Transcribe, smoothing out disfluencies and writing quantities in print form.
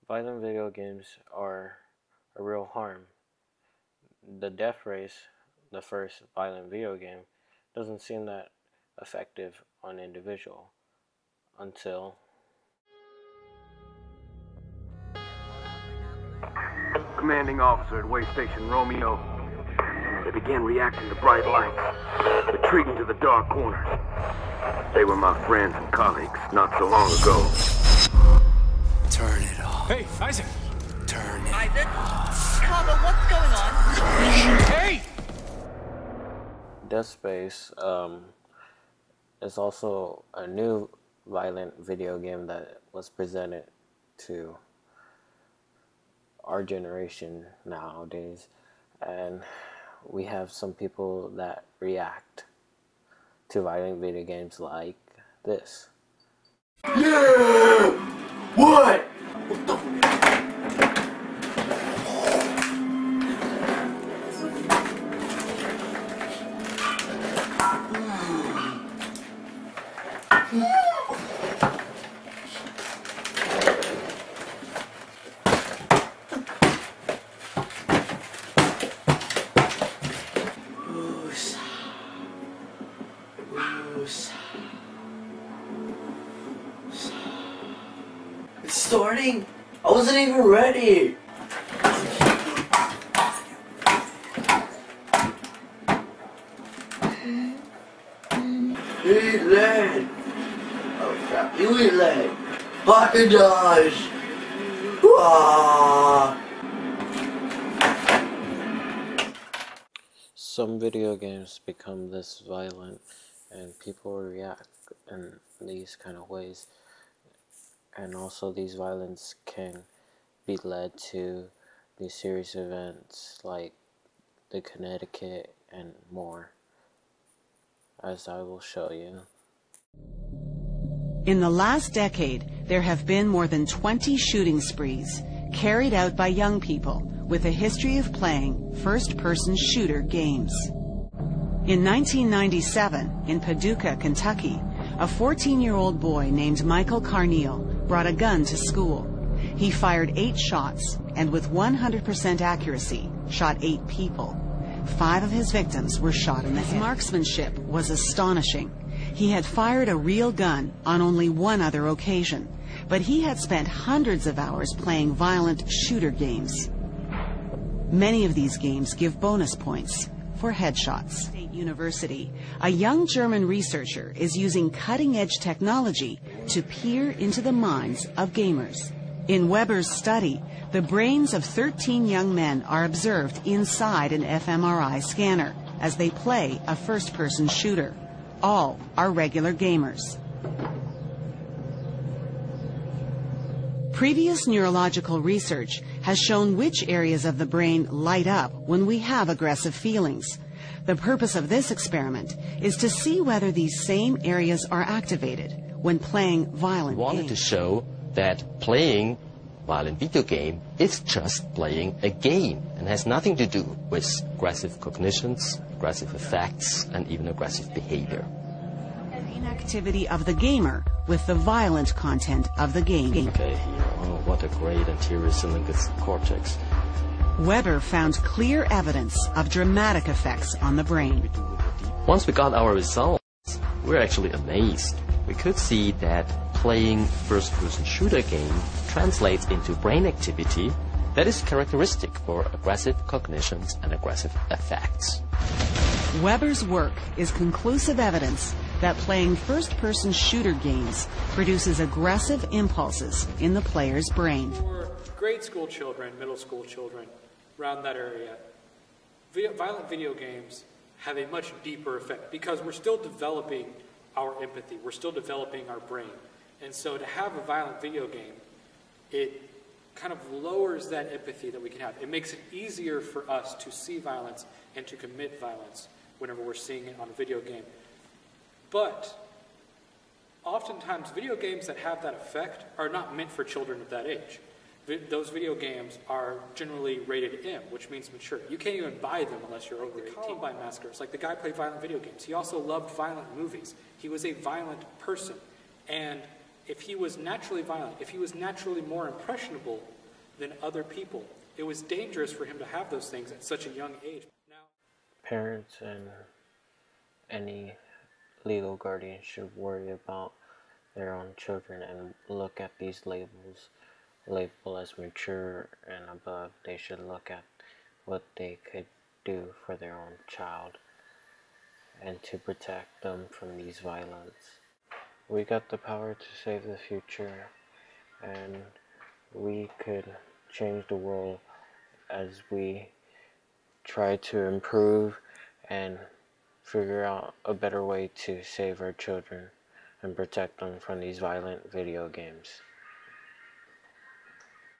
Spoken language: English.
Violent video games are a real harm. The Death Race, the first violent video game, doesn't seem that effective on an individual until Commanding officer at Way Station Romeo. They began reacting to bright lights, retreating to the dark corners. They were my friends and colleagues not so long ago. Turn it off. Hey, Isaac! Turn it Isaac? off. Carver, what's going on? Hey! Dead Space is also a new violent video game that was presented to our generation nowadays, and we have some people that react to violent video games like this. Yeah! What? What the? It's starting. I wasn't even ready. Eat lead. Oh crap! You eat lead. Fucking dies. Some video games become this violent and people react in these kind of ways, and also these violence can be led to these serious events like the Connecticut and more, as I will show you. In the last decade, there have been more than 20 shooting sprees carried out by young people with a history of playing first-person shooter games. In 1997, in Paducah, Kentucky, a 14-year-old boy named Michael Carneal brought a gun to school. He fired 8 shots and with 100% accuracy shot 8 people. 5 of his victims were shot in the head. His marksmanship was astonishing. He had fired a real gun on only one other occasion, but he had spent hundreds of hours playing violent shooter games. Many of these games give bonus points for headshots. State University, a young German researcher is using cutting-edge technology to peer into the minds of gamers. In Weber's study, the brains of 13 young men are observed inside an fMRI scanner as they play a first-person shooter. All are regular gamers. Previous neurological research has shown which areas of the brain light up when we have aggressive feelings. The purpose of this experiment is to see whether these same areas are activated when playing violent games. We wanted to show that playing violent video game is just playing a game and has nothing to do with aggressive cognitions, aggressive effects, and even aggressive behavior. Inactivity of the gamer with the violent content of the game. Okay, here, oh, what a great anterior syrinx cortex. Weber found clear evidence of dramatic effects on the brain. Once we got our results, we were actually amazed. We could see that playing first-person shooter game translates into brain activity that is characteristic for aggressive cognitions and aggressive effects. Weber's work is conclusive evidence that playing first-person shooter games produces aggressive impulses in the player's brain. For grade school children, middle school children, around that area, violent video games have a much deeper effect because we're still developing our empathy, we're still developing our brain. And so to have a violent video game, it kind of lowers that empathy that we can have. It makes it easier for us to see violence and to commit violence whenever we're seeing it on a video game. But oftentimes video games that have that effect are not meant for children of that age. Those video games are generally rated M, which means mature. You can't even buy them unless you're over 18. The Columbine Massacre, it's like the guy played violent video games. He also loved violent movies. He was a violent person. And if he was naturally violent, if he was naturally more impressionable than other people. It was dangerous for him to have those things at such a young age. Now, parents and any legal guardian should worry about their own children and look at these labels as mature and above. They should look at what they could do for their own child and to protect them from these violence. We got the power to save the future, and we could change the world as we try to improve and figure out a better way to save our children and protect them from these violent video games.